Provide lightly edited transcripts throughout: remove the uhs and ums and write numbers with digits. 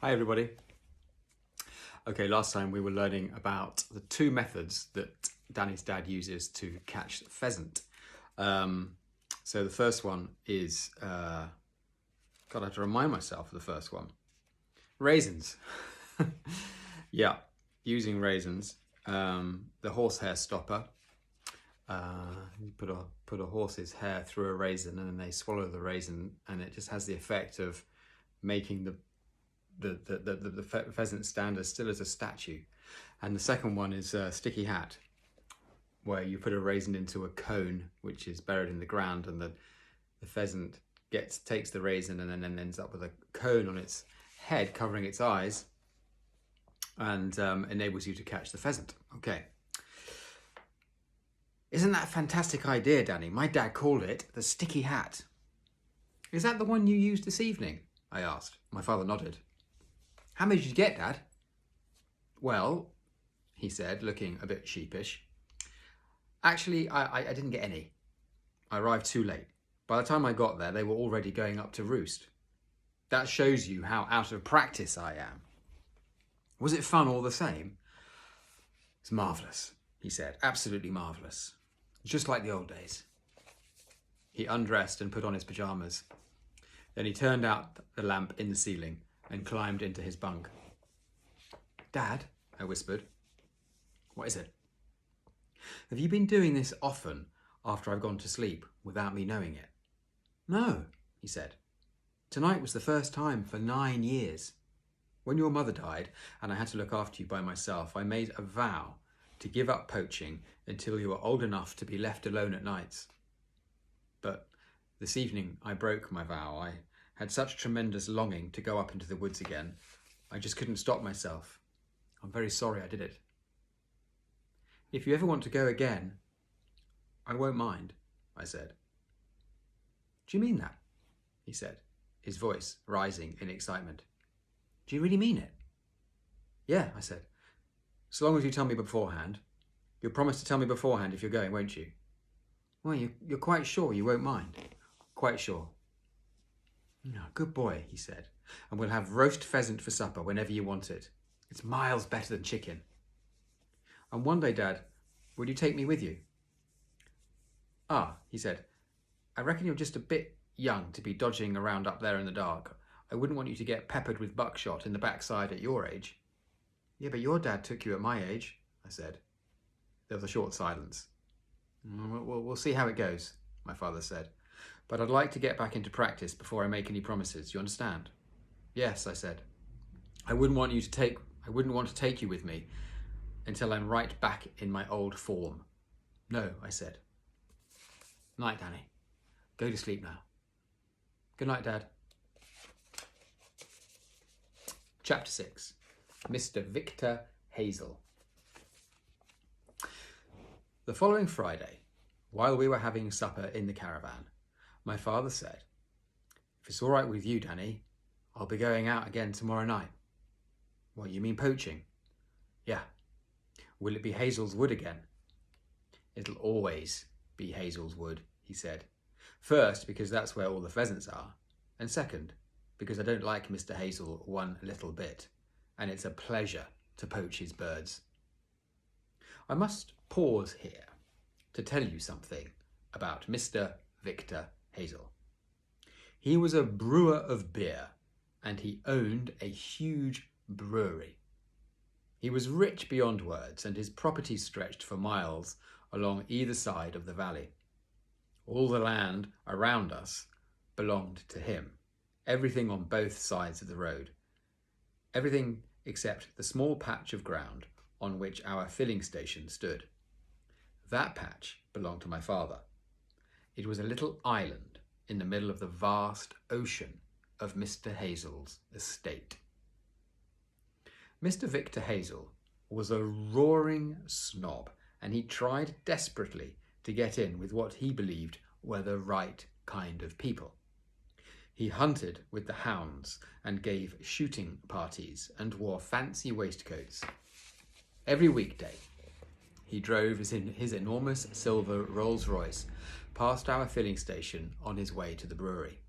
Hi everybody. Okay, last time we were learning about the two methods that Danny's dad uses to catch pheasant. So the first one is, God, I have to remind myself of the first one. Raisins. Yeah, using raisins. The horsehair stopper. You put a horse's hair through a raisin and then they swallow the raisin and it just has the effect of making the pheasant stand as still as a statue. And the second one is a sticky hat, where you put a raisin into a cone which is buried in the ground, and the pheasant takes the raisin and then ends up with a cone on its head covering its eyes, and enables you to catch the pheasant. Okay. Isn't that a fantastic idea, Danny? My dad called it the sticky hat. Is that the one you used this evening? I asked. My father nodded. How many did you get, Dad? Well, he said, looking a bit sheepish. Actually, I didn't get any. I arrived too late. By the time I got there, they were already going up to roost. That shows you how out of practice I am. Was it fun all the same? It's marvellous, he said. Absolutely marvellous. Just like the old days. He undressed and put on his pyjamas. Then he turned out the lamp in the ceiling and climbed into his bunk. Dad, I whispered. What is it? Have you been doing this often after I've gone to sleep without me knowing it? No, he said. Tonight was the first time for 9 years. When your mother died and I had to look after you by myself, I made a vow to give up poaching until you were old enough to be left alone at nights. But this evening I broke my vow. I had such tremendous longing to go up into the woods again. I just couldn't stop myself. I'm very sorry I did it. If you ever want to go again, I won't mind, I said. Do you mean that? He said, his voice rising in excitement. Do you really mean it? Yeah, I said. So long as you tell me beforehand. You'll promise to tell me beforehand if you're going, won't you? Well, you're quite sure you won't mind? Quite sure. No, good boy, he said, and we'll have roast pheasant for supper whenever you want it. It's miles better than chicken. And one day, Dad, will you take me with you? Ah, he said, I reckon you're just a bit young to be dodging around up there in the dark. I wouldn't want you to get peppered with buckshot in the backside at your age. Yeah, but your dad took you at my age, I said. There was a short silence. We'll see how it goes, my father said. But I'd like to get back into practice before I make any promises. You understand? Yes, I said. I wouldn't want to take you with me until I'm right back in my old form. No, I said. Night, Danny. Go to sleep now. Good night, Dad. Chapter 6. Mr. Victor Hazel. The following Friday, while we were having supper in the caravan, my father said, If it's all right with you, Danny, I'll be going out again tomorrow night. What, you mean poaching? Yeah. Will it be Hazel's Wood again? It'll always be Hazel's Wood, he said. First, because that's where all the pheasants are. And second, because I don't like Mr. Hazel one little bit. And it's a pleasure to poach his birds. I must pause here to tell you something about Mr. Victor Hazel. He was a brewer of beer and he owned a huge brewery. He was rich beyond words and his property stretched for miles along either side of the valley. All the land around us belonged to him, everything on both sides of the road. Everything except the small patch of ground on which our filling station stood. That patch belonged to my father. It was a little island in the middle of the vast ocean of Mr. Hazel's estate. Mr. Victor Hazel was a roaring snob, and he tried desperately to get in with what he believed were the right kind of people. He hunted with the hounds and gave shooting parties and wore fancy waistcoats. Every weekday, he drove his enormous silver Rolls-Royce past our filling station on his way to the brewery.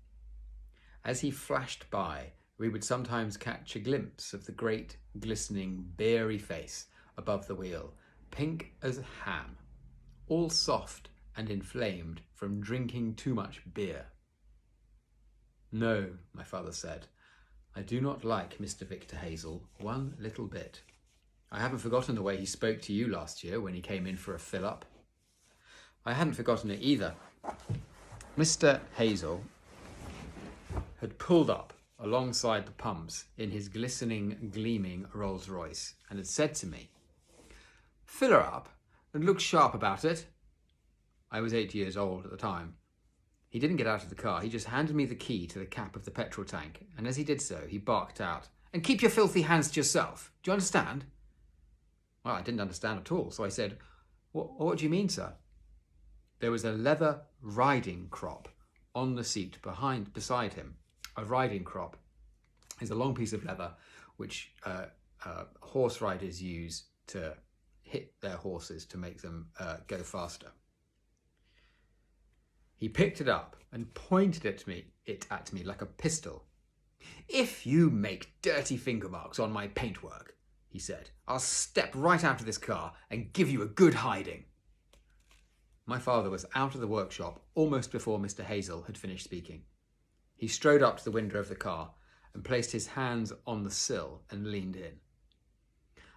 As he flashed by We would sometimes catch a glimpse of the great, glistening, beery face above the wheel, pink as ham, all soft and inflamed from drinking too much beer. No, my father said, I do not like Mr. Victor Hazel one little bit. I haven't forgotten the way he spoke to you last year when he came in for a fill-up. I hadn't forgotten it either. Mr. Hazel had pulled up alongside the pumps in his glistening, gleaming Rolls-Royce and had said to me, "Fill her up and look sharp about it." I was 8 years old at the time. He didn't get out of the car, he just handed me the key to the cap of the petrol tank, and as he did so, he barked out, "And keep your filthy hands to yourself. Do you understand?" Well, I didn't understand at all, so I said, What do you mean, sir?" There was a leather riding crop on the seat beside him. A riding crop is a long piece of leather which horse riders use to hit their horses to make them go faster. He picked it up and pointed it at me like a pistol. "If you make dirty finger marks on my paintwork," he said, "I'll step right out of this car and give you a good hiding." My father was out of the workshop almost before Mr. Hazel had finished speaking. He strode up to the window of the car and placed his hands on the sill and leaned in.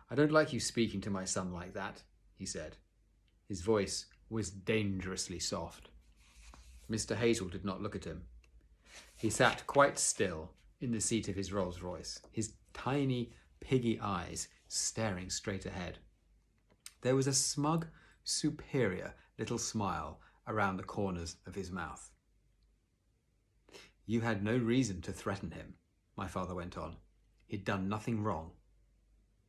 "I don't like you speaking to my son like that," he said. His voice was dangerously soft. Mr. Hazel did not look at him. He sat quite still in the seat of his Rolls-Royce, his tiny, piggy eyes staring straight ahead. There was a smug, superior little smile around the corners of his mouth. "You had no reason to threaten him," my father went on. "He'd done nothing wrong."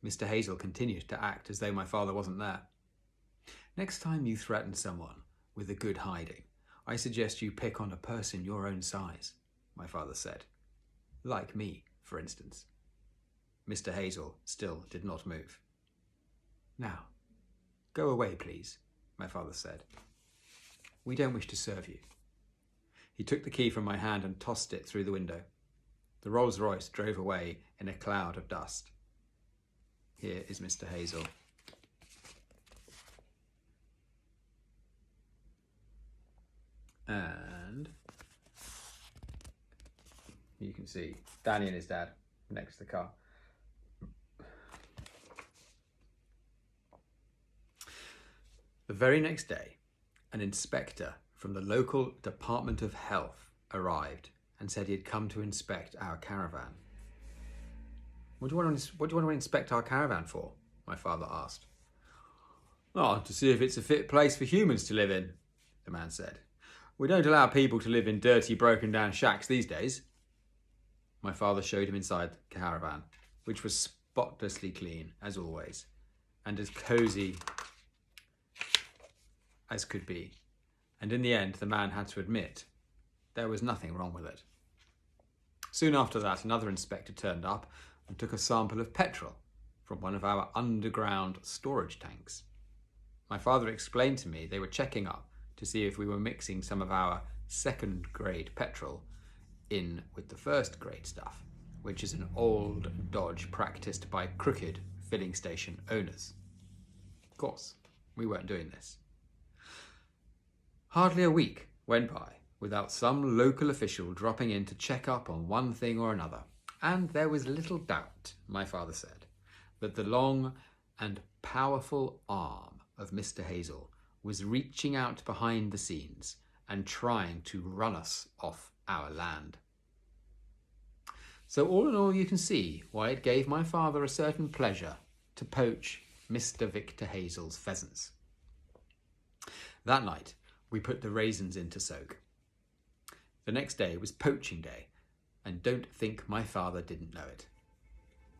Mr. Hazel continued to act as though my father wasn't there. "Next time you threaten someone with a good hiding, I suggest you pick on a person your own size," my father said. "Like me, for instance." Mr. Hazel still did not move. "Now, go away, please," my father said. "We don't wish to serve you." He took the key from my hand and tossed it through the window. The Rolls-Royce drove away in a cloud of dust. Here is Mr. Hazel. And you can see Danny and his dad next to the car. The very next day, an inspector from the local Department of Health arrived and said he had come to inspect our caravan. What do you want to inspect our caravan for?" my father asked. "Oh, to see if it's a fit place for humans to live in," the man said. "We don't allow people to live in dirty, broken-down shacks these days." My father showed him inside the caravan, which was spotlessly clean, as always, and as cosy as could be. And in the end, the man had to admit there was nothing wrong with it. Soon after that, another inspector turned up and took a sample of petrol from one of our underground storage tanks. My father explained to me they were checking up to see if we were mixing some of our second-grade petrol in with the first-grade stuff, which is an old dodge practiced by crooked filling station owners. Of course, we weren't doing this. Hardly a week went by without some local official dropping in to check up on one thing or another, and there was little doubt, my father said, that the long and powerful arm of Mr. Hazel was reaching out behind the scenes and trying to run us off our land. So all in all, you can see why it gave my father a certain pleasure to poach Mr. Victor Hazel's pheasants. That night, we put the raisins in to soak. The next day was poaching day, and don't think my father didn't know it.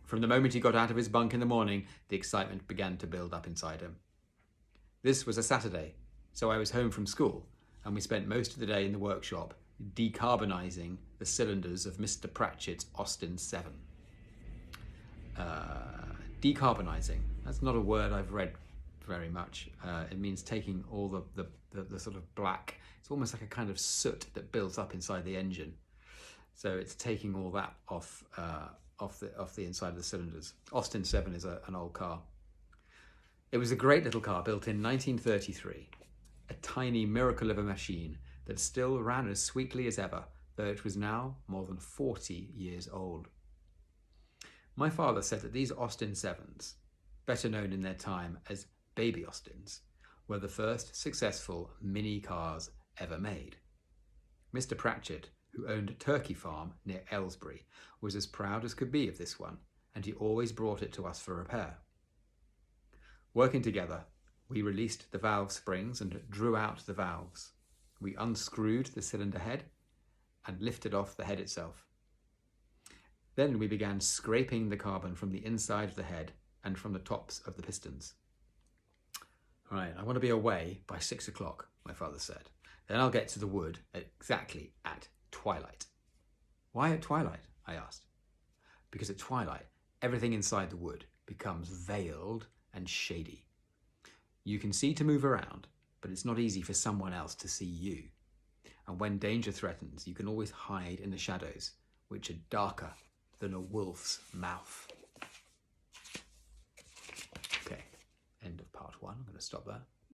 From the moment he got out of his bunk in the morning, the excitement began to build up inside him. This was a Saturday, so I was home from school, and we spent most of the day in the workshop decarbonising the cylinders of Mr. Pratchett's Austin 7. Decarbonising, that's not a word I've read very much. It means taking all the sort of black, it's almost like a kind of soot that builds up inside the engine, So it's taking all that off the inside of the cylinders. Austin 7 is an old car. It was a great little car built in 1933, a tiny miracle of a machine that still ran as sweetly as ever, though it was now more than 40 years old. My father said that these Austin 7s, better known in their time as Baby Austins, were the first successful mini cars ever made. Mr. Pratchett, who owned a turkey farm near Aylesbury, was as proud as could be of this one, and he always brought it to us for repair. Working together, we released the valve springs and drew out the valves. We unscrewed the cylinder head and lifted off the head itself. Then we began scraping the carbon from the inside of the head and from the tops of the pistons. All right, I want to be away by 6 o'clock, my father said. Then I'll get to the wood exactly at twilight. Why at twilight? I asked. Because at twilight, everything inside the wood becomes veiled and shady. You can see to move around, but it's not easy for someone else to see you. And when danger threatens, you can always hide in the shadows, which are darker than a wolf's mouth. Okay, end of part 1. I'm going to stop there.